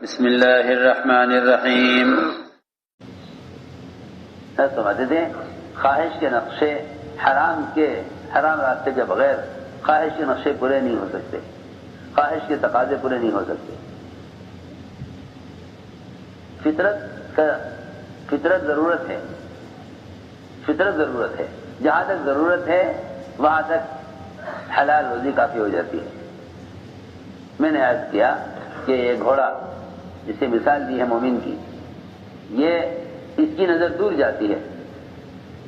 بسم اللہ الرحمن الرحیم. سمجھتے تھے خواہش کے نقشے حرام راستے کے بغیر خواہش کے نقشے پورے نہیں ہو سکتے، خواہش کے تقاضے پورے نہیں ہو سکتے. فطرت ضرورت ہے، فطرت ضرورت ہے. جہاں تک ضرورت ہے وہاں تک حلال روزی کافی ہو جاتی ہے. میں نے عرض کیا کہ یہ گھوڑا جسے مثال دی ہے مومن کی، یہ اس کی نظر دور جاتی ہے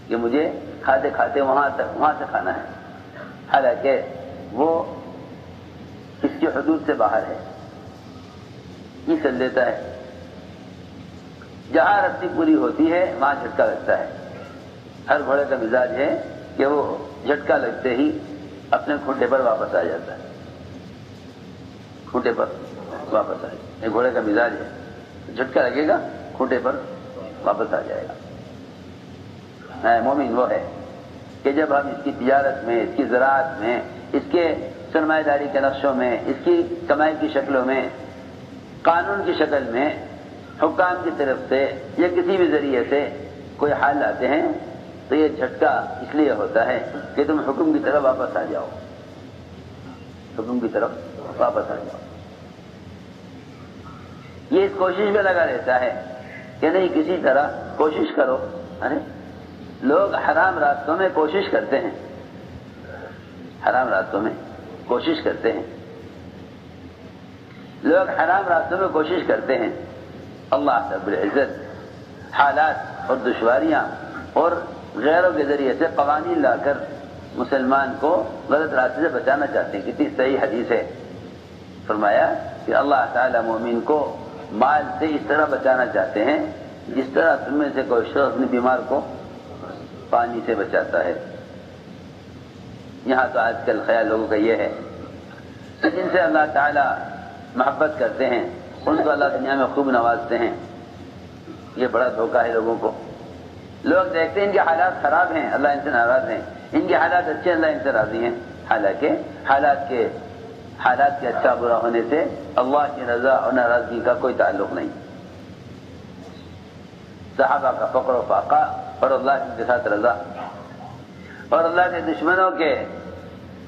کہ مجھے کھاتے کھاتے وہاں سے کھانا ہے، حالانکہ وہ اس کی حدود سے باہر ہے. یہ چل دیتا ہے. جہاں رسی پوری ہوتی ہے وہاں جھٹکا لگتا ہے. ہر گھوڑے کا مزاج ہے کہ وہ جھٹکا لگتے ہی اپنے کھوٹے پر واپس آ جاتا ہے، کھوٹے پر واپس آ جائے. یہ گھوڑے کا مزاج ہے، جھٹکا لگے گا کھوٹے پر واپس آ جائے گا. مومن وہ ہے کہ جب ہم اس کی تجارت میں، اس کی زراعت میں، اس کے سرمایہ داری کے نقشوں میں، اس کی کمائی کی شکلوں میں، قانون کی شکل میں، حکام کی طرف سے یا کسی بھی ذریعے سے کوئی حال لاتے ہیں تو یہ جھٹکا اس لیے ہوتا ہے کہ تم حکم کی طرف واپس آ جاؤ، حکم کی طرف واپس آ جاؤ. یہ اس کوشش میں لگا رہتا ہے کہ نہیں کسی طرح کوشش کرو. ارے لوگ حرام راستوں میں کوشش کرتے ہیں، حرام راستوں میں کوشش کرتے ہیں، لوگ حرام راستوں میں کوشش کرتے ہیں. اللہ رب العزت حالات اور دشواریاں اور غیروں کے ذریعے سے قوانین لا کر مسلمان کو غلط راستے سے بچانا چاہتے ہیں. کتنی صحیح حدیث ہے. فرمایا کہ اللہ تعالی مومن کو مال سے اس طرح بچانا چاہتے ہیں جس طرح تم میں سے کوئی شخص اپنے بیمار کو پانی سے بچاتا ہے. یہاں تو آج کل خیال لوگوں کا یہ ہے کہ جن سے اللہ تعالی محبت کرتے ہیں ان کو اللہ دنیا میں خوب نوازتے ہیں. یہ بڑا دھوکہ ہے لوگوں کو. لوگ دیکھتے ہیں ان کے حالات خراب ہیں، اللہ ان سے ناراض ہیں، ان کے حالات اچھے، اللہ ان سے راضی ہیں. حالانکہ حالات کے اچھا برا ہونے سے اللہ کی رضا اور ناراضگی کا کوئی تعلق نہیں. صحابہ کا فقر و فاقہ اور اللہ کے ساتھ رضا، اور اللہ کے دشمنوں کے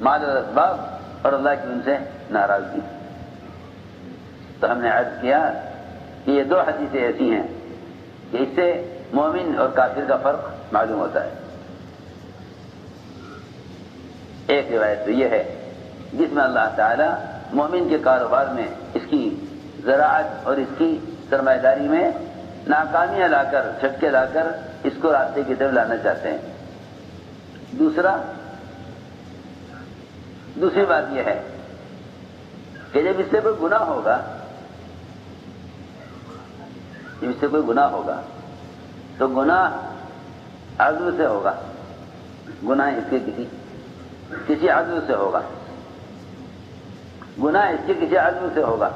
مال و اسباب اور اللہ کی ان سے ناراضگی. تو ہم نے عرض کیا کہ یہ دو حدیثیں ایسی ہیں کہ اس سے مومن اور کافر کا فرق معلوم ہوتا ہے. ایک روایت تو یہ ہے جس میں اللہ تعالی مومن کے کاروبار میں، اس کی زراعت اور اس کی سرمایہ داری میں ناکامیاں لا کر، جھٹکے لا کر اس کو راستے کی طرف لانا چاہتے ہیں. دوسری بات یہ ہے کہ جب اس سے کوئی گناہ ہوگا، جب اس سے کوئی گناہ ہوگا تو گناہ عزو سے ہوگا. گناہ اس کے کسی عزو سے ہوگا، گناہ اس کے کسی عزو سے ہوگا،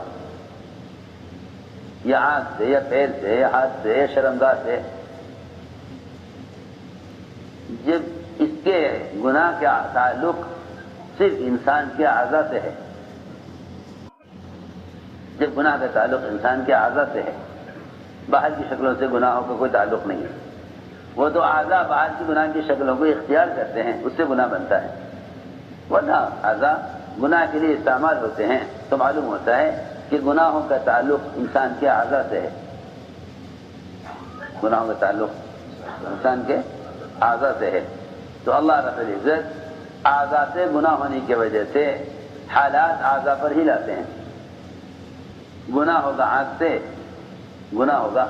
یا آنکھ سے یا پیر سے یا ہاتھ سے یا شرمگاہ سے. جب اس کے گناہ کا تعلق صرف انسان کے اعضاء سے ہے، جب گناہ کا تعلق انسان کے اعضاء سے ہے، باہر کی شکلوں سے گناہوں کا کوئی تعلق نہیں ہے. وہ تو اعضاء باہر کی گناہ کی شکلوں کو اختیار کرتے ہیں، اس سے گناہ بنتا ہے. ورنہ اعضاء گناہ کے لیے استعمال ہوتے ہیں تو معلوم ہوتا ہے کہ گناہوں کا تعلق انسان کے اعضاء سے ہے. گناہوں کا تعلق انسان کے اعضاء سے ہے. تو اللہ رب العزت اعضاء سے گناہ ہونے کی وجہ سے حالات اعضاء پر ہی لاتے ہیں. گناہ ہوگا آنکھ سے، گناہ ہوگا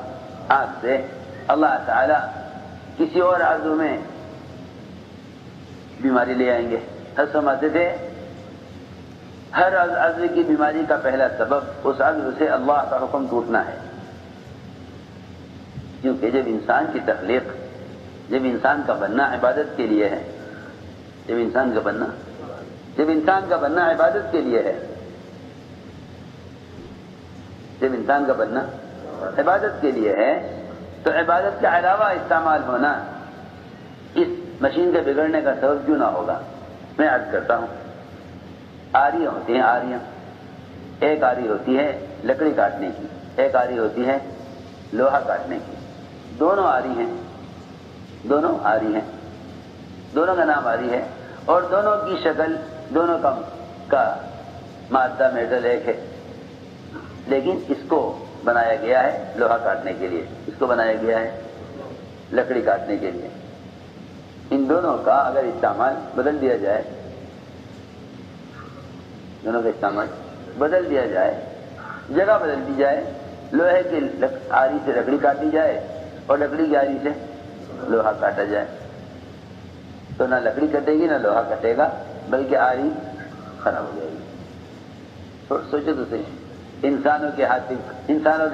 آنکھ سے، اللہ تعالی کسی اور عضو میں بیماری لے آئیں گے. سمجھتے تھے ہر عضو کی بیماری کا پہلا سبب اس عضو سے اللہ کا حکم ٹوٹنا ہے. کیونکہ جب انسان کی تخلیق، جب انسان کا بننا عبادت کے لیے ہے، جب انسان کا بننا عبادت کے لیے ہے، جب انسان کا بننا عبادت کے لیے ہے تو عبادت کے علاوہ استعمال ہونا اس مشین کے بگڑنے کا سبب کیوں نہ ہوگا. میں عرض کرتا ہوں، آریاں ہوتی ہیں، آریاں. ایک آری ہوتی ہے لکڑی کاٹنے کی، ایک آری ہوتی ہے لوہا کاٹنے کی، دونوں آری ہیں، دونوں آری ہیں، دونوں کا نام آری ہے، اور دونوں کی شکل، دونوں کا مادہ میٹل ایک ہے، لیکن اس کو بنایا گیا ہے لوہا کاٹنے کے لیے، اس کو بنایا گیا ہے لکڑی کاٹنے کے لیے۔ ان دونوں کا اگر استعمال بدل دیا جائے، دونوں کا استعمال بدل دیا جائے، جگہ بدل دی جائے، لوہے کی آری سے لکڑی کاٹی جائے اور لکڑی کی آری سے لوہا کاٹا جائے، تو نہ لکڑی کٹے گی نہ لوہا کٹے گا، بلکہ آری خراب ہو جائے گی۔ سوچو تو صحیح، انسانوں کے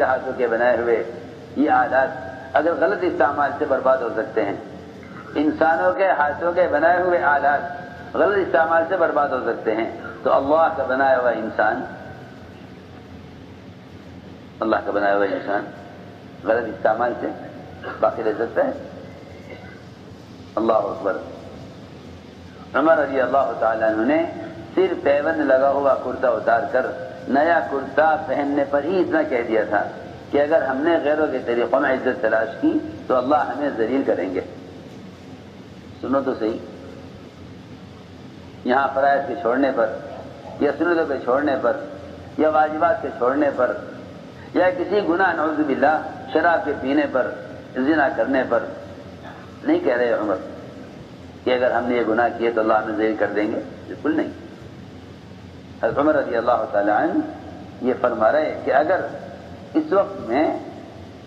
ہاتھوں کے بنائے ہوئے یہ آلات اگر غلط استعمال سے برباد ہو سکتے ہیں، انسانوں کے ہاتھوں کے بنائے ہوئے آلات غلط استعمال سے برباد ہو سکتے ہیں، تو اللہ کا بنایا ہوا انسان غلط استعمال سے باقی رہ سکتا ہے؟ اللہ اکبر۔ عمر رضی اللہ تعالیٰ عنہ نے صرف پیوند لگا ہوا کرتا اتار کر نیا کرتا پہننے پر ہی اتنا کہہ دیا تھا کہ اگر ہم نے غیروں کے طریقوں میں عزت تلاش کی تو اللہ ہمیں ذلیل کریں گے۔ سنو تو صحیح، یہاں فرائض کے چھوڑنے پر یا سنتوں کے چھوڑنے پر یا واجبات کے چھوڑنے پر یا کسی گناہ نعوذ باللہ شراب کے پینے پر، زنا کرنے پر نہیں کہہ رہے عمر کہ اگر ہم نے یہ گناہ کیے تو اللہ ہمیں ذلیل کر دیں گے، بالکل نہیں۔ حضرت عمر رضی اللہ تعالیٰ عنہ یہ فرما رہے کہ اگر اس وقت میں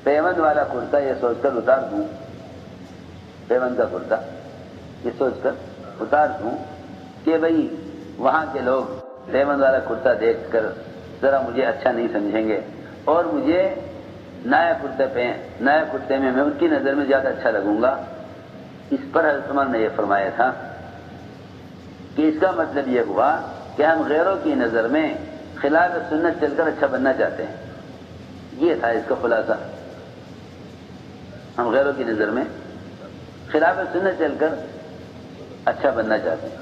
پیوند والا کرتا یہ سوچ کر اتار دوں، پیوند کا کرتا یہ سوچ کر اتار دوں کہ بھئی وہاں کے لوگ پیوند والا کرتا دیکھ کر ذرا مجھے اچھا نہیں سمجھیں گے اور مجھے نیا کرتے میں ان کی نظر میں زیادہ اچھا لگوں گا، اس پر حضرت عمر نے یہ فرمایا تھا کہ اس کا مطلب یہ ہوا کہ ہم غیروں کی نظر میں خلاف سنت چل کر اچھا بننا چاہتے ہیں۔ یہ تھا اس کا خلاصہ، ہم غیروں کی نظر میں خلاف سنت چل کر اچھا بننا چاہتے ہیں۔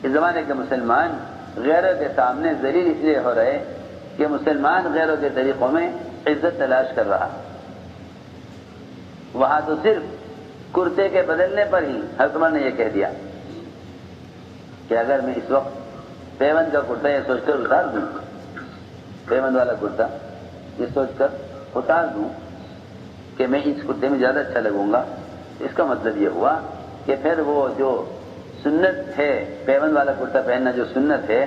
اس زمانے کے مسلمان غیروں کے سامنے ذلیل اس لیے ہو رہے کہ مسلمان غیروں کے طریقوں میں عزت تلاش کر رہا۔ وہاں تو صرف کرتے کے بدلنے پر ہی حضرت عمر نے یہ کہہ دیا کہ اگر میں اس وقت پیوند کا کرتا یہ سوچ کر اتار دوں، پیوند والا کرتا یہ سوچ کر اتار دوں کہ میں اس کرتے میں زیادہ اچھا لگوں گا، اس کا مطلب یہ ہوا کہ پھر وہ جو سنت ہے، پیوند والا کرتا پہننا جو سنت ہے،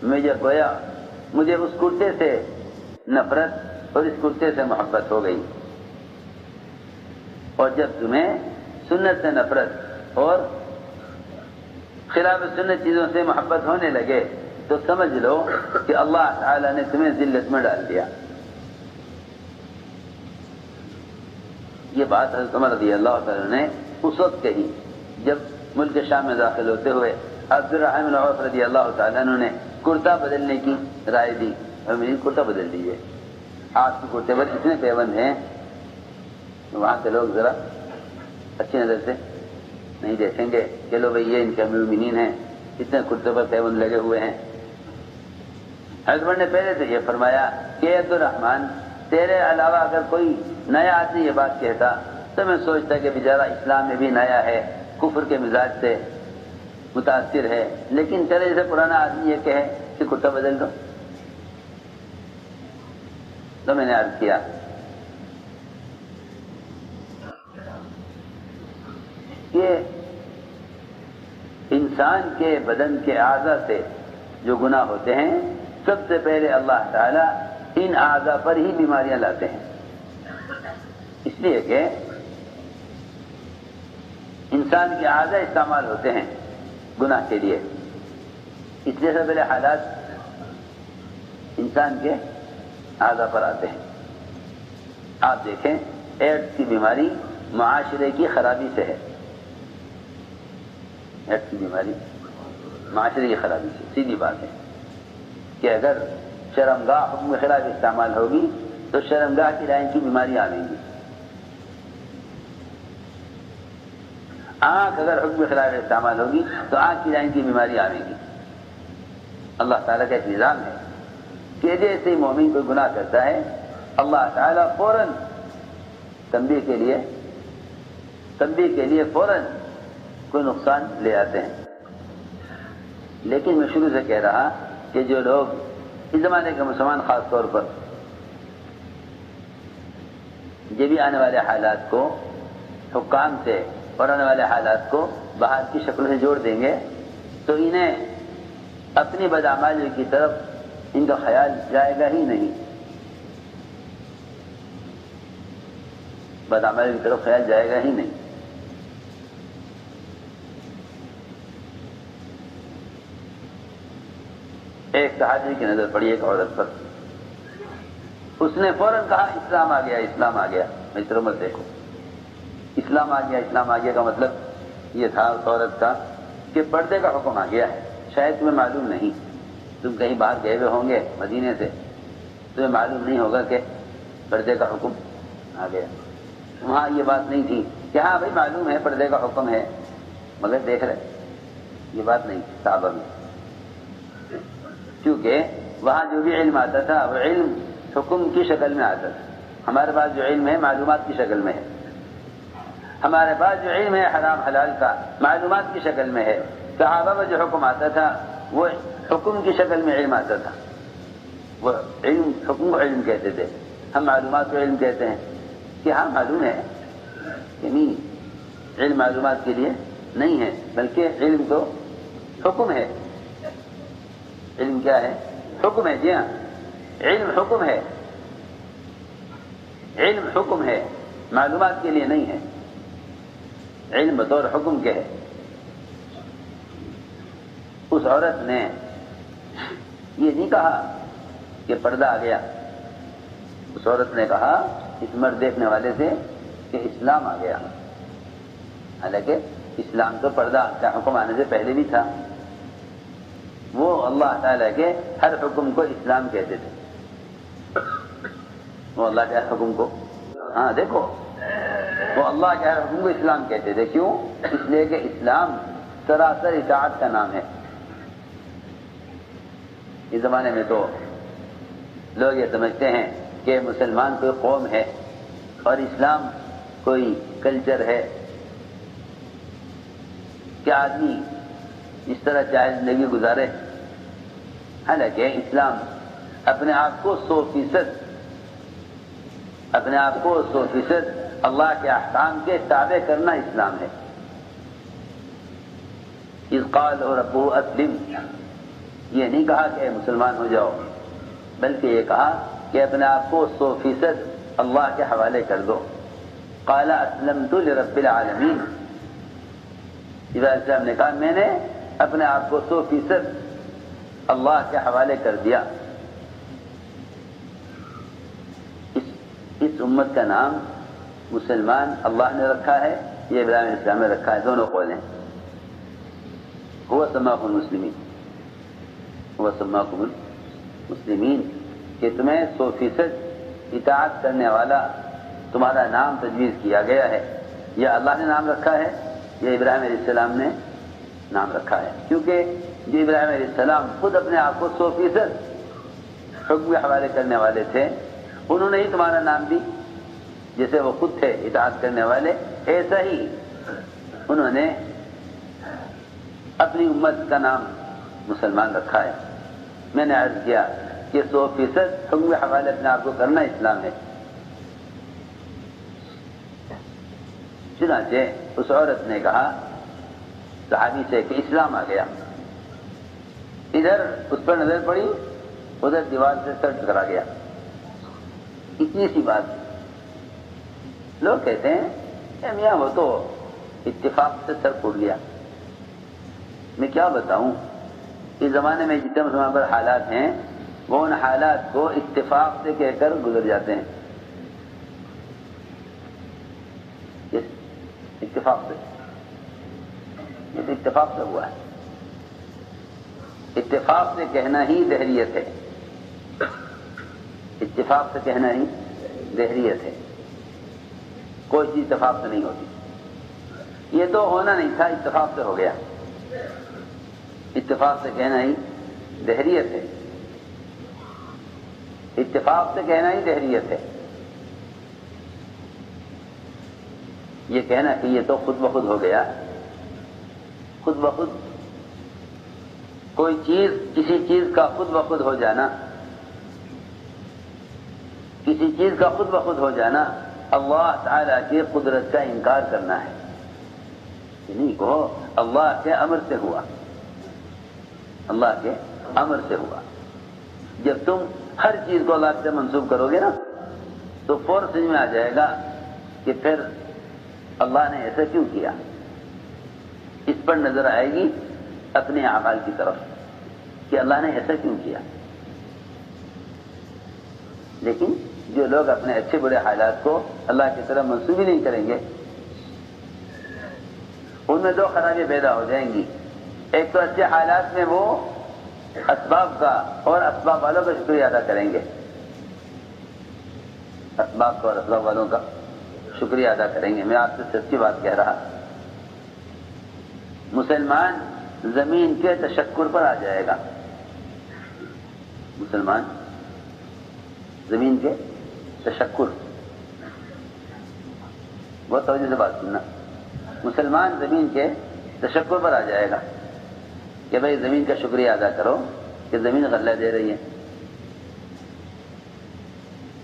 مجھے اس کرتے سے نفرت اور اس کرتے سے محبت ہو گئی، اور جب تمہیں سنت سے نفرت اور خلاف سنت چیزوں سے محبت ہونے لگے تو سمجھ لو کہ اللہ تعالی نے تمہیں ذلت میں ڈال دیا۔ یہ بات حضرت عمر رضی اللہ تعالیٰ نے اس وقت کہی جب ملک شام میں داخل ہوتے ہوئے عبد الرحمن بن عوف رضی اللہ تعالیٰ عنہ نے کرتا بدلنے کی رائے دی، اور میری کرتا بدل دیجیے، آپ کے کرتے پر اتنے پیوند ہیں وہاں کے لوگ ذرا اچھی نظر سے نہیں دیکھیں گے، چلو بھئی یہ ان کے مومنین ہیں، اتنے کرتے پر پیوند لگے ہوئے ہیں۔ حضرت عمر نے پہلے سے یہ فرمایا کہ عبد الرحمن تیرے علاوہ اگر کوئی نیا آدمی یہ بات کہتا تو میں سوچتا کہ بیچارہ اسلام میں بھی نیا ہے، کفر کے مزاج سے متاثر ہے، لیکن چلے جیسے پرانا آدمی یہ کہے کہ کرتا بدل دو، تو میں نے عرض کیا کہ انسان کے بدن کے اعضاء سے جو گناہ ہوتے ہیں سب سے پہلے اللہ تعالیٰ ان اعضاء پر ہی بیماریاں لاتے ہیں، اس لیے کہ انسان کے اعضاء استعمال ہوتے ہیں گناہ کے لیے، اس لیے سب پہلے حالات انسان کے اعضاء پر آتے ہیں۔ آپ دیکھیں ایڈس کی بیماری معاشرے کی خرابی سے ہے، ایڈس کی بیماری معاشرے کی خرابی سے، سیدھی بات ہے کہ اگر شرمگاہ حکم خلاف استعمال ہوگی تو شرمگاہ کی لائن کی بیماری آئیں گی، آنکھ اگر حکم خلاف استعمال ہوگی تو آنکھ کی لائن کی بیماری آئیں گی۔ اللہ تعالیٰ کا ایک نظام ہے کہ جیسے مومن کوئی گناہ کرتا ہے اللہ تعالیٰ فوراً تنبیہ کے لیے فوراً کوئی نقصان لے آتے ہیں. لیکن میں شروع سے کہہ رہا کہ جو لوگ اس زمانے کے مسلمان خاص طور پر یہ بھی آنے والے حالات کو حکام سے اور آنے والے حالات کو باہر کی شکل سے جوڑ دیں گے تو انہیں اپنی بدعمالی کی طرف ان کا خیال جائے گا ہی نہیں. بدعمالی کی طرف خیال جائے گا ہی نہیں. ایک صحابی کی نظر پڑی ایک عورت پر، اس نے فوراً کہا اسلام آ گیا، اسلام آ گیا. میں اس مت دیکھو، اسلام آ گیا، اسلام آ گیا کا مطلب یہ تھا اس عورت کا کہ پردے کا حکم آ گیا ہے. شاید تمہیں معلوم نہیں، تم کہیں باہر گئے ہوئے ہوں گے مدینے سے، تمہیں معلوم نہیں ہوگا کہ پردے کا حکم آ گیا. وہاں یہ بات نہیں تھی کہ ہاں بھائی معلوم ہے پردے کا حکم ہے مگر دیکھ رہے، یہ بات نہیں صحابہ میں. کیونکہ وہاں جو بھی علم آتا تھا وہ علم حکم کی شکل میں آتا تھا. ہمارے پاس جو علم ہے معلومات کی شکل میں ہے. ہمارے پاس جو علم ہے حرام حلال کا معلومات کی شکل میں ہے. صحابہ میں جو حکم آتا تھا وہ حکم کی شکل میں علم آتا تھا. وہ علم حکم کو علم کہتے تھے، ہم معلومات کو علم کہتے ہیں کہ ہاں معلوم ہے کہ نہیں. علم معلومات کے لیے نہیں ہے بلکہ علم تو حکم ہے. علم کیا ہے؟ حکم ہے. جی ہاں، علم حکم ہے. علم حکم ہے، معلومات کے لیے نہیں ہے. علم بطور حکم کے ہے. اس عورت نے یہ نہیں کہا کہ پردہ آ گیا، اس عورت نے کہا اس مرد دیکھنے والے سے کہ اسلام آ گیا. حالانکہ اسلام تو پردہ کا حکم آنے سے پہلے بھی تھا. وہ اللہ تعالیٰ کے ہر حکم کو اسلام کہتے تھے. وہ اللہ کے ہر حکم کو، ہاں دیکھو، وہ اللہ کے ہر حکم کو اسلام کہتے تھے. کیوں؟ اس لیے کہ اسلام سراسر اطاعت کا نام ہے. اس زمانے میں تو لوگ یہ سمجھتے ہیں کہ مسلمان کوئی قوم ہے اور اسلام کوئی کلچر ہے کہ آدمی اس طرح چاہے زندگی گزارے. حالانکہ اسلام اپنے آپ کو 100% اللہ کے احکام کے تابع کرنا اسلام ہے. اذ قال ربہ اسلم، یہ نہیں کہا کہ مسلمان ہو جاؤ، بلکہ یہ کہا کہ اپنے آپ کو 100% اللہ کے حوالے کر دو. قال اسلمت لرب العالمین، ابراہیم السلام نے کہا میں نے اپنے آپ کو 100% اللہ کے حوالے کر دیا. اس امت کا نام مسلمان اللہ نے رکھا ہے، یہ ابراہیم السلام نے رکھا ہے. دونوں قول ہیں. هو سماکم المسلمین، هو سماکم المسلمین، کہ تمہیں 100% اطاعت کرنے والا تمہارا نام تجویز کیا گیا ہے. یا اللہ نے نام رکھا ہے یا ابراہیم علیہ السلام نے نام رکھا ہے. کیونکہ جو ابراہیم علیہ السلام خود اپنے آپ کو 100% حکم کے حوالے کرنے والے تھے، انہوں نے ہی تمہارا نام دی. جیسے وہ خود تھے اطاعت کرنے والے، ایسا ہی انہوں نے اپنی امت کا نام مسلمان رکھا ہے. میں نے عرض کیا کہ 100% حکم کے حوالے اپنے آپ کو کرنا اسلام ہے. چنانچہ اس عورت نے کہا صحابی سے کہ اسلام آ گیا. ادھر اس پر نظر پڑی، ادھر دیوار سے سر ٹکرا گیا. اتنی سی بات. لوگ کہتے ہیں کہ میاں وہ تو اتفاق سے سر پھوٹ گیا. میں کیا بتاؤں، اس زمانے میں جتنے مسلمان پر حالات ہیں وہ ان حالات کو اتفاق سے کہہ کر گزر جاتے ہیں. اتفاق سے، یہ تو اتفاق سے ہوا ہے. اتفاق سے کہنا ہی دہریت ہے. اتفاق سے کہنا ہی دہریت ہے. کوئی چیز اتفاق سے نہیں ہوتی. یہ تو ہونا نہیں تھا، اتفاق سے ہو گیا. اتفاق سے کہنا ہی دہریت ہے. اتفاق سے کہنا ہی دہریت ہے. یہ کہنا کہ یہ تو خود بخود ہو گیا، خود بخود کوئی چیز، کسی چیز کا خود بخود ہو جانا، کسی چیز کا خود بخود ہو جانا اللہ تعالیٰ کی قدرت کا انکار کرنا ہے. نہیں کہو اللہ کے امر سے ہوا، اللہ کے امر سے ہوا. جب تم ہر چیز کو اللہ سے منسوب کرو گے نا تو فوراً سمجھ میں آ جائے گا کہ پھر اللہ نے ایسا کیوں کیا. اس پر نظر آئے گی اپنے اعمال کی طرف کہ اللہ نے ایسا کیوں کیا. لیکن جو لوگ اپنے اچھے برے حالات کو اللہ کی طرف منسوب ہی نہیں کریں گے ان میں دو خرابیاں پیدا ہو جائیں گی. ایک تو اچھے حالات میں وہ اسباب کا اور اسباب والوں کا شکریہ ادا کریں گے، اسباب کا اور اسباب والوں کا شکریہ ادا کریں گے. میں آپ سے سچی بات کہہ رہا، مسلمان زمین کے تشکر پر آ جائے گا. مسلمان زمین کے تشکر، بہت توجہ سے بات سننا، مسلمان زمین کے تشکر پر آ جائے گا کہ بھائی زمین کا شکریہ ادا کرو کہ زمین غلہ دے رہی ہے.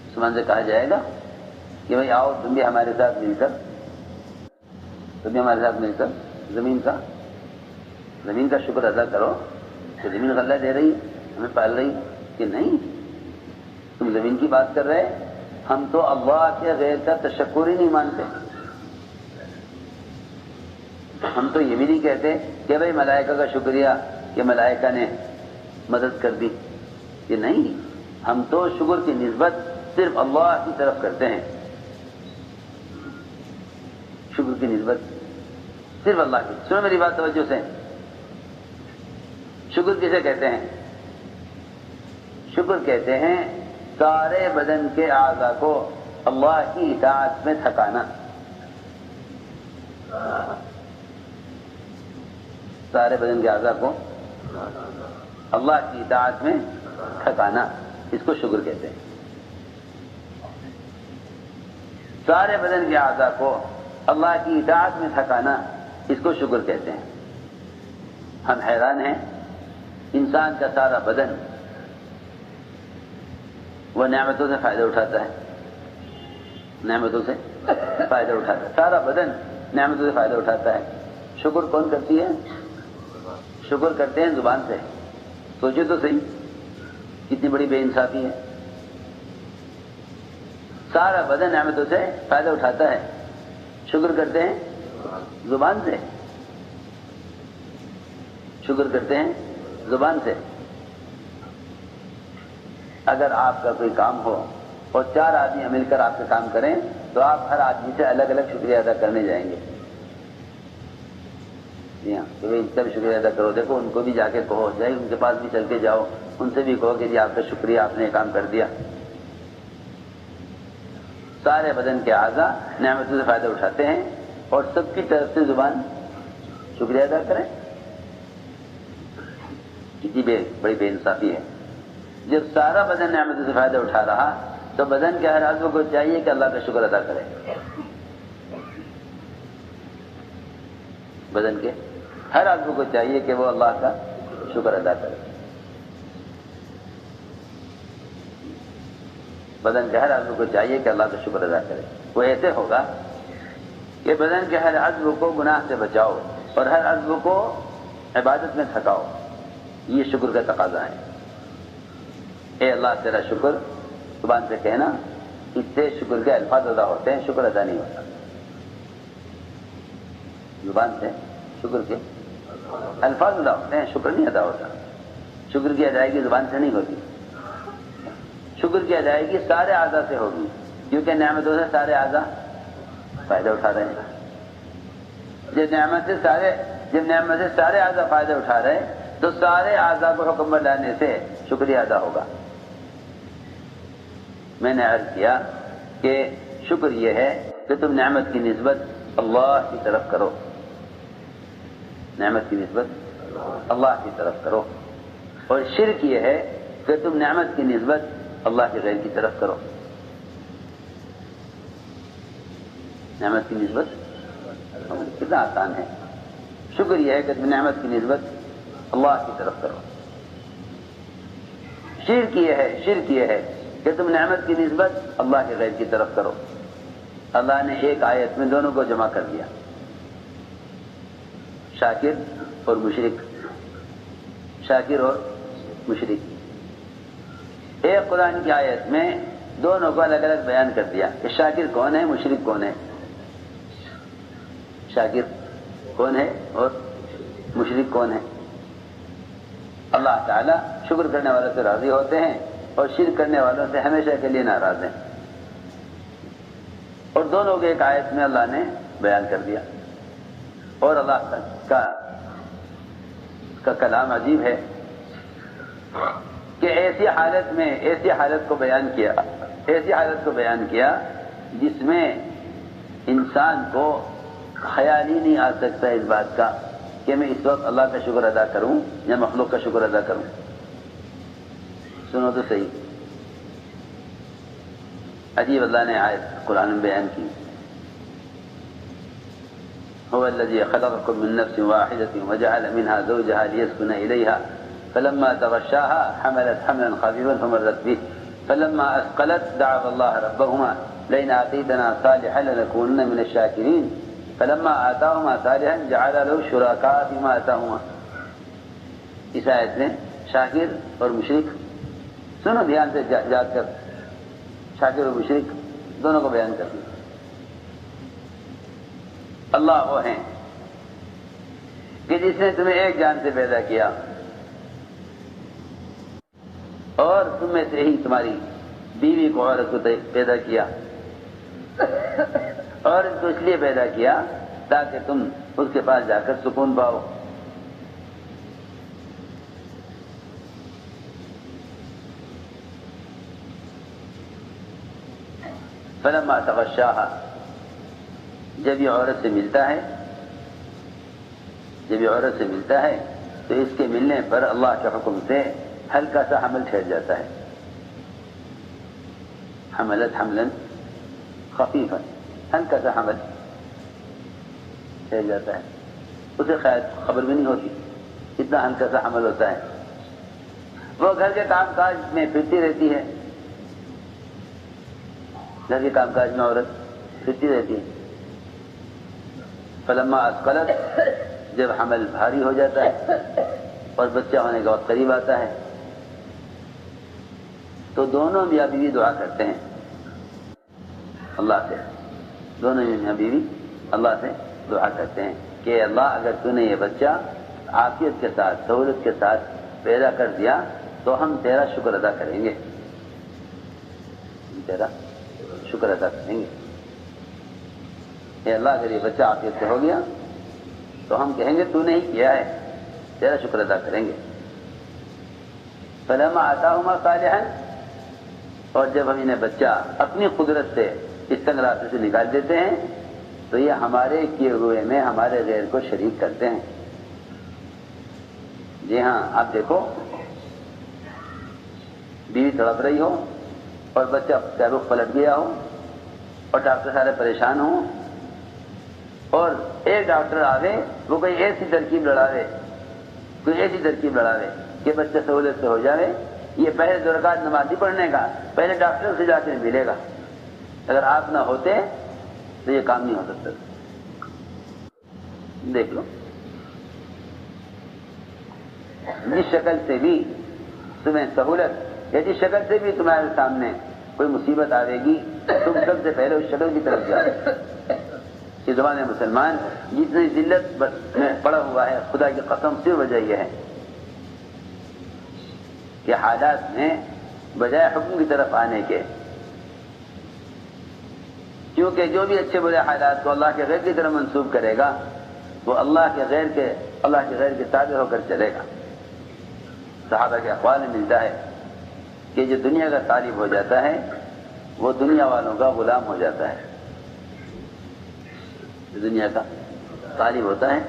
مسلمان سے کہا جائے گا کہ بھائی آؤ تم بھی ہمارے ساتھ مل کر، تم بھی ہمارے ساتھ مل کر زمین کا شکر ادا کرو کہ زمین غلہ دے رہی ہے، ہمیں پال رہی. کہ نہیں، تم زمین کی بات کر رہے، ہم تو اللہ کے غیر کا تشکر ہی نہیں مانتے. ہم تو یہ بھی نہیں کہتے کہ بھائی ملائکہ کا شکریہ کہ ملائکہ نے مدد کر دی. کہ نہیں، ہم تو شکر کی نسبت صرف اللہ کی طرف کرتے ہیں. شکر کی نسبت صرف اللہ کی. سنو میری بات توجہ سے، شکر کسے کہتے ہیں؟ شکر کہتے ہیں سارے بدن کے اعضاء کو اللہ کی اطاعت میں تھکانا. سارے بدن کے اعضاء کو اللہ کی اطاعت میں تھکانا، اس کو شکر کہتے ہیں. سارے بدن کے اعضاء کو اللہ کی اطاعت میں تھکانا، اس کو شکر کہتے ہیں. ہم حیران ہیں، انسان کا سارا بدن وہ نعمتوں سے فائدہ اٹھاتا ہے، نعمتوں سے فائدہ اٹھاتا ہے، سارا بدن نعمتوں سے فائدہ اٹھاتا ہے. شکر کون کرتی ہے؟ شکر کرتے ہیں زبان سے. سوچو تو صحیح، کتنی بڑی بے انصافی ہے. سارا بدن نعمتوں سے فائدہ اٹھاتا ہے، شکر کرتے ہیں زبان سے. شکر کرتے ہیں زبان سے. اگر آپ کا کوئی کام ہو اور 4 آدمی مل کر آپ کا کام کریں تو آپ ہر آدمی سے الگ الگ شکریہ ادا کرنے جائیں گے. جی ہاں، کہ ان کا بھی شکریہ ادا کرو. دیکھو ان کو بھی جا کے کہو، جائے ان کے پاس بھی چل کے جاؤ، ان سے بھی کہو کہ جی آپ کا شکریہ، آپ نے یہ کام کر دیا. سارے بدن کے اعضاء نعمتوں سے فائدہ اٹھاتے ہیں اور سب کی طرف سے زبان شکریہ ادا کریں. کتنی بڑی بے انصافی ہے. جب سارا بدن نعمتوں سے فائدہ اٹھا رہا تو بدن کے ہر عضو کو چاہیے کہ اللہ کا شکر ادا کرے. بدن کے ہر عضو کو چاہیے کہ وہ اللہ کا شکر ادا کرے. بدن کے ہر عضو کو چاہیے کہ اللہ کا شکر ادا کرے. وہ ایسے ہوگا کہ بدن کے ہر عضو کو گناہ سے بچاؤ اور ہر عضو کو عبادت میں تھکاؤ. یہ شکر کا تقاضا ہے. اے اللہ تیرا شکر زبان سے کہنا، اس سے شکر کے الفاظ ادا ہوتے ہیں، شکر ادا نہیں ہوتا. زبان سے شکر کے الفاظ ادا ہوتے ہیں، شکر نہیں ادا ہوتا. شکر کی ادائیگی زبان سے نہیں ہوتی. شکر کی ادائیگی سارے اعضاء سے ہوگی، کیونکہ نعمتوں سے سارے اعضاء فائدہ اٹھا رہے ہیں. جب نعمت سے سارے اعضاء فائدہ اٹھا رہے ہیں تو سارے اعضاء کو حکم میں لانے سے شکریہ ادا ہوگا. میں نے عرض کیا کہ شکر یہ ہے کہ تم نعمت کی نسبت اللہ کی طرف کرو، نعمت کی نسبت اللہ کی طرف کرو. اور شرک یہ ہے کہ تم نعمت کی نسبت اللہ کے غیر کی طرف کرو. نعمت کی نسبت کتنا آسان ہے. شکر یہ ہے کہ تم نعمت کی نسبت اللہ کی طرف کرو. شرک یہ ہے کہ تم نعمت کی نسبت اللہ کے غیر کی طرف کرو. اللہ نے ایک آیت میں دونوں کو جمع کر دیا، شاکر اور مشرک. شاکر اور مشرک ایک قرآن کی آیت میں دونوں کو الگ الگ بیان کر دیا کہ شاکر کون ہے، مشرک کون ہے. شاکر کون ہے اور مشرک کون ہے. اللہ تعالیٰ شکر کرنے والوں سے راضی ہوتے ہیں اور شرک کرنے والوں سے ہمیشہ کے لیے ناراض ہیں. اور دونوں کے ایک آیت میں اللہ نے بیان کر دیا. اور اللہ کا کلام عجیب ہے کہ ایسی حالت کو بیان کیا جس میں انسان کو خیال ہی نہیں آ سکتا اس بات کا کہ میں اس وقت اللہ کا شکر ادا کروں یا مخلوق کا شکر ادا کروں. سنو تو صحیح، عجیب اللہ نے آیت قرآن میں بیان کی. هو الذي خلقكم من نفس واحدة وجعل منها زوجها ليسكن إليها فلما تغشاها حملت حملا خفيفا فمرت به فلما أثقلت دعوا الله ربهما لئن آتيتنا صالحا لنكونن من الشاكرين فلما آتاهما صالحا جعل له شركاء فيما آتاهما. اس آیت میں شاکر اور مشرک، سنو دھیان سے یاد کر، شاکر اور مشرک دونوں کو بیان کر دیا. اللہ وہ ہیں کہ جس نے تمہیں ایک جان سے پیدا کیا اور تم میں سے ہی تمہاری بیوی کو، عورت کو پیدا کیا، اور اس کو اس لیے پیدا کیا تاکہ تم اس کے پاس جا کر سکون پاؤ. فلما تغشاها، جب یہ عورت سے ملتا ہے تو اس کے ملنے پر اللہ کے حکم سے ہلکا سا حمل ٹھہر جاتا ہے. حملت حملا خفیفا، ہلکا سا حمل ٹھہر جاتا ہے. اسے خبر بھی نہیں ہوتی اتنا ہلکا سا حمل ہوتا ہے. وہ گھر کے کام کاج میں پھرتی رہتی ہے، گھر کے کام کاج میں عورت پھرتی رہتی ہے. فلما اثقلت، جب حمل بھاری ہو جاتا ہے اور بچہ ہونے کا وقت قریب آتا ہے تو دونوں میاں بیوی دعا کرتے ہیں اللہ سے. دونوں میاں بیوی اللہ سے دعا کرتے ہیں کہ اللہ اگر تو نے یہ بچہ عافیت کے ساتھ، سہولت کے ساتھ پیدا کر دیا تو ہم تیرا شکر ادا کریں گے، اے اللہ اگر یہ بچہ عافیت سے ہو گیا تو ہم کہیں گے تو نے ہی کیا ہے، تیرا شکر ادا کریں گے. فلما آتاہما صالحا، اور جب ہم انہیں بچہ اپنی قدرت سے اس تنگ راستے سے نکال دیتے ہیں تو یہ ہمارے کیے ہوئے میں ہمارے غیر کو شریک کرتے ہیں. جی ہاں، آپ دیکھو بیوی تڑپ رہی ہو اور بچہ کا رخ پلٹ گیا ہو اور ڈاکٹر سارے پریشان ہوں اور ایک ڈاکٹر آوے وہ کوئی ایسی ترکیب لڑاوے کہ بچہ سہولت سے ہو جاوے. یہ پہلے 2 رکعت نماز ہی پڑھنے کا پہلے ڈاکٹر سے جا کے ملے گا. اگر آپ نہ ہوتے تو یہ کام نہیں ہو سکتا. دیکھ لو، جس شکل سے بھی تمہیں سہولت یا جس شکل سے بھی تمہارے سامنے کوئی مصیبت آئے گی تم سب سے پہلے اس شکل کی طرف جاؤ. یہ زمانے مسلمان جتنی ذلت میں پڑا ہوا ہے، خدا کی قسم صرف وجہ یہ ہے کہ حالات میں بجائے حکم کی طرف آنے کے، کیونکہ جو بھی اچھے برے حالات کو اللہ کے غیر کی طرف منسوب کرے گا وہ اللہ کے غیر کے تابع ہو کر چلے گا. صحابہ کے اقوال میں ملتا ہے کہ جو دنیا کا طالب ہو جاتا ہے وہ دنیا والوں کا غلام ہو جاتا ہے. جو دنیا کا طالب ہوتا ہے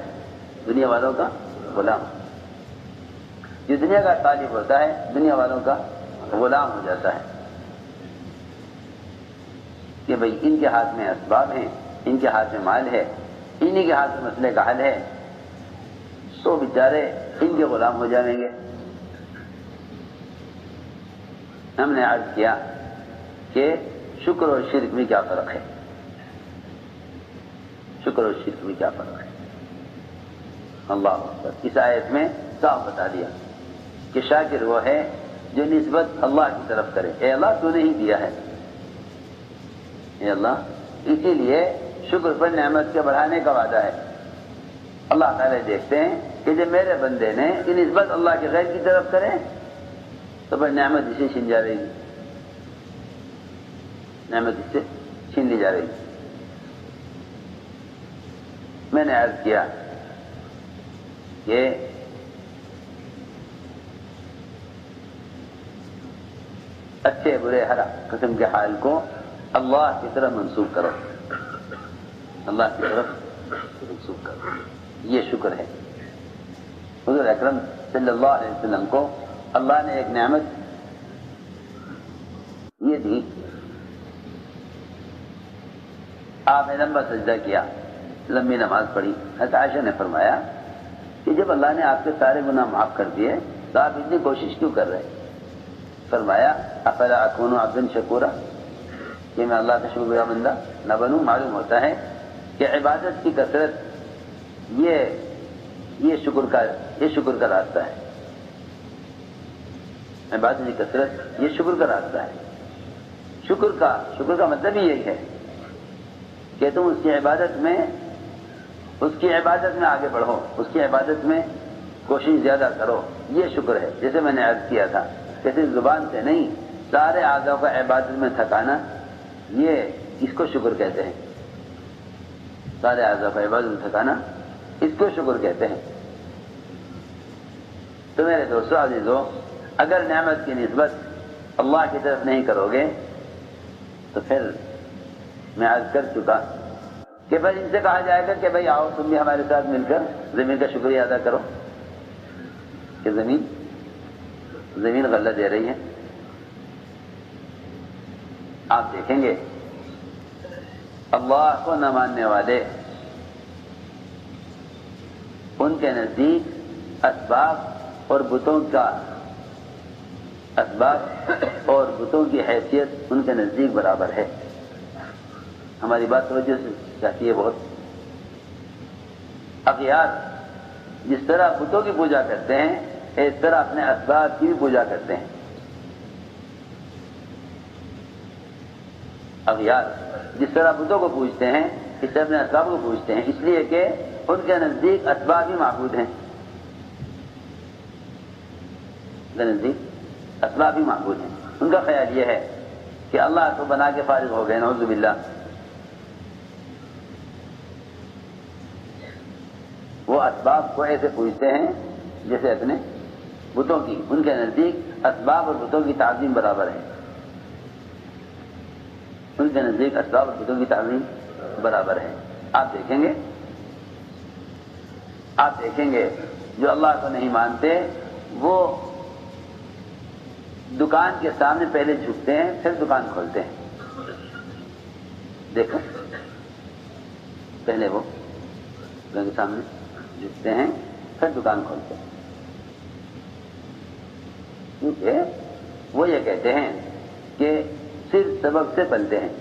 دنیا والوں کا غلام، جو دنیا کا طالب ہوتا ہے دنیا والوں کا غلام ہو جاتا ہے. کہ بھئی ان کے ہاتھ میں اسباب ہیں، ان کے ہاتھ میں مال ہے، انہی کے ہاتھ میں مسئلے کا حل ہے، تو بیچارے ان کے غلام ہو جائیں گے۔ ہم نے عرض کیا کہ شکر اور شرک میں کیا فرق ہے، شکر اور شرک میں کیا فرق ہے۔ اللہ اکبر، اس آیت میں صاف بتا دیا کہ شاکر وہ ہے جو نسبت اللہ کی طرف کرے، اے اللہ تو نے ہی دیا ہے، اے اللہ۔ اسی لیے شکر پر نعمت کے بڑھانے کا وعدہ ہے۔ اللہ تعالیٰ دیکھتے ہیں کہ جب میرے بندے نے یہ نسبت اللہ کے غیر کی طرف کرے تو پھر نعمت اسے چھین جا رہی ہے، نعمت اس سے چھین لی جا رہی ہے۔ میں نے عرض کیا کہ اچھے برے ہر قسم کے حال کو اللہ کی طرف منسوخ کرو، اللہ کی طرف منسوخ کرو، یہ شکر ہے۔ حضور اکرم صلی اللہ علیہ وسلم کو اللہ نے ایک نعمت یہ دی، آپ نے لمبا سجدہ کیا، لمبی نماز پڑھی۔ حضرت عائشہ نے فرمایا کہ جب اللہ نے آپ کے سارے گناہ معاف کر دیے تو آپ اتنی کوشش کیوں کر رہے؟ فرمایا افلا اکون عبدا شکورا، کہ میں اللہ کا شکر گزار بندہ نہ بنوں۔ معلوم ہوتا ہے کہ عبادت کی کثرت یہ شکر کا راستہ ہے، عبادت کی کثرت یہ شکر کا راستہ ہے۔ شکر کا مطلب ہی یہی ہے کہ تم اس کی عبادت میں آگے بڑھو، اس کی عبادت میں کوشش زیادہ کرو، یہ شکر ہے۔ جیسے میں نے عرض کیا تھا کہ صرف زبان سے نہیں، سارے اعضاء کو عبادت میں تھکانا، یہ اس کو شکر کہتے ہیں۔ سارے اعضاء کو عبادت میں تھکانا اس کو شکر کہتے ہیں۔ تو میرے دوستو عزیزو، اگر نعمت کی نسبت اللہ کی طرف نہیں کرو گے تو پھر میں عرض کر چکا کہ بھائی ان سے کہا جائے گا کہ بھائی آؤ تم بھی ہمارے ساتھ مل کر زمین کا شکریہ ادا کرو، کہ زمین غلہ دے رہی ہے۔ آپ دیکھیں گے اللہ کو نہ ماننے والے، ان کے نزدیک اسباب اور بتوں کی حیثیت ان کے نزدیک برابر ہے۔ ہماری بات توجہ سے چاہتی ہے بہت۔ اغیار جس طرح بتوں کی پوجا کرتے ہیں اس طرح اپنے اسباب کی بھی پوجا کرتے ہیں۔ اغیار جس طرح بتوں کو پوجتے ہیں اس طرح اپنے اسباب کو پوجتے ہیں، اس لیے کہ ان کے نزدیک اسباب ہی معبود ہیں، ان کے نزدیک اسباب ہی معبود ہیں۔ ان کا خیال یہ ہے کہ اللہ تو بنا کے فارغ ہو گئے، نعوذ باللہ۔ وہ اسباب کو ایسے پوجتے ہیں جیسے اپنے بتوں کی، ان کے نزدیک اسباب اور بتوں کی تعظیم برابر ہے، ان کے نزدیک اسباب اور بتوں کی تعظیم برابر ہے۔ آپ دیکھیں گے جو اللہ کو نہیں مانتے وہ دکان کے سامنے پہلے جھکتے ہیں پھر دکان کھولتے ہیں۔ دیکھو پہلے وہ دکان کے سامنے جھکتے ہیں پھر دکان کھولتے ہیں، کیونکہ وہ یہ کہتے ہیں کہ صرف سبب سے پلتے ہیں،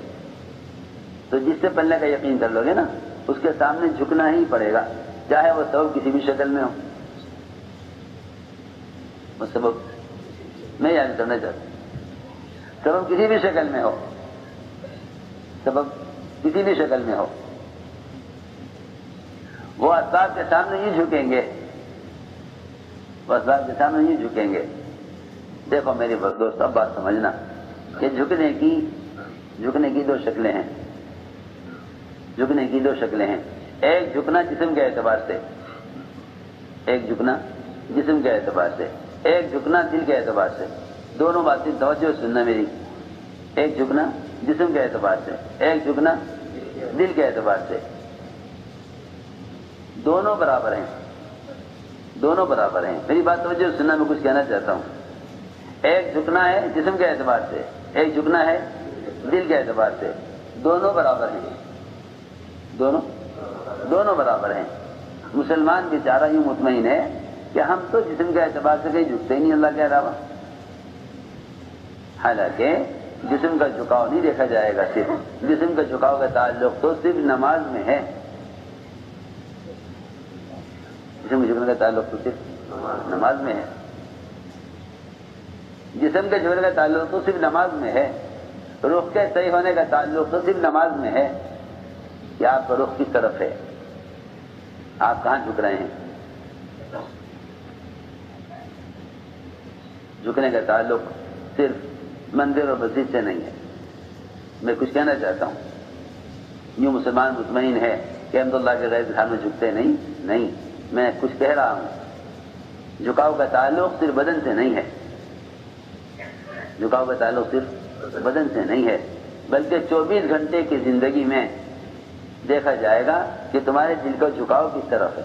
تو جس سے پلنے کا یقین کر لو گے نا اس کے سامنے جھکنا ہی پڑے گا، چاہے وہ سبب کسی بھی شکل میں ہو۔ وہ سبب میں یاد کرنا چاہتا، سبب کسی بھی شکل میں ہو، سبب کسی بھی شکل میں ہو، وہ اسباب کے سامنے ہی جھکیں گے، وہ اسباب کے سامنے ہی جھکیں گے۔ دیکھو میری دوست اب بات سمجھنا کہ جھکنے کی دو شکلیں ہیں، جھکنے کی دو شکلیں ہیں۔ ایک جھکنا جسم کے اعتبار سے، ایک جھکنا جسم کے اعتبار سے، ایک جھکنا دل کے اعتبار سے۔ دونوں باتیں توجہ سننا میری، ایک جھکنا جسم کے اعتبار سے، ایک جھکنا دل کے اعتبار سے۔ دونوں برابر ہیں، دونوں برابر ہیں۔ میری بات توجہ سننا، میں کچھ کہنا چاہتا ہوں۔ ایک جھکنا ہے جسم کے اعتبار سے، ایک جھکنا ہے دل کے اعتبار سے۔ دونوں برابر ہیں، دونوں برابر ہیں۔ مسلمان بیچارہ یوں مطمئن ہے کہ ہم تو جسم کے اعتبار سے کہیں جھکتے ہی نہیں اللہ کے علاوہ، حالانکہ جسم کا جھکاؤ نہیں دیکھا جائے گا، صرف جسم کا جھکاؤ کا تعلق تو صرف نماز میں ہے، جسم کے جھکنے کا تعلق تو صرف نماز میں ہے، جسم کے جھکنے کا تعلق تو صرف نماز میں ہے، رخ کے صحیح ہونے کا تعلق تو صرف نماز میں ہے کہ آپ کا رخ کس طرف ہے، آپ کہاں جھک رہے ہیں۔ جھکنے کا تعلق صرف مندر اور مسجد سے نہیں ہے۔ میں کچھ کہنا چاہتا ہوں، یوں مسلمان مطمئن ہے کہ الحمدللہ کے غیر گھر میں جھکتے نہیں، میں کچھ کہہ رہا ہوں، جھکاؤ کا تعلق صرف بدن سے نہیں ہے، جھکاؤ کا تعلق صرف بدن سے نہیں ہے، بلکہ 24 گھنٹے کی زندگی میں دیکھا جائے گا کہ تمہارے دل کا جھکاؤ کس طرف ہے۔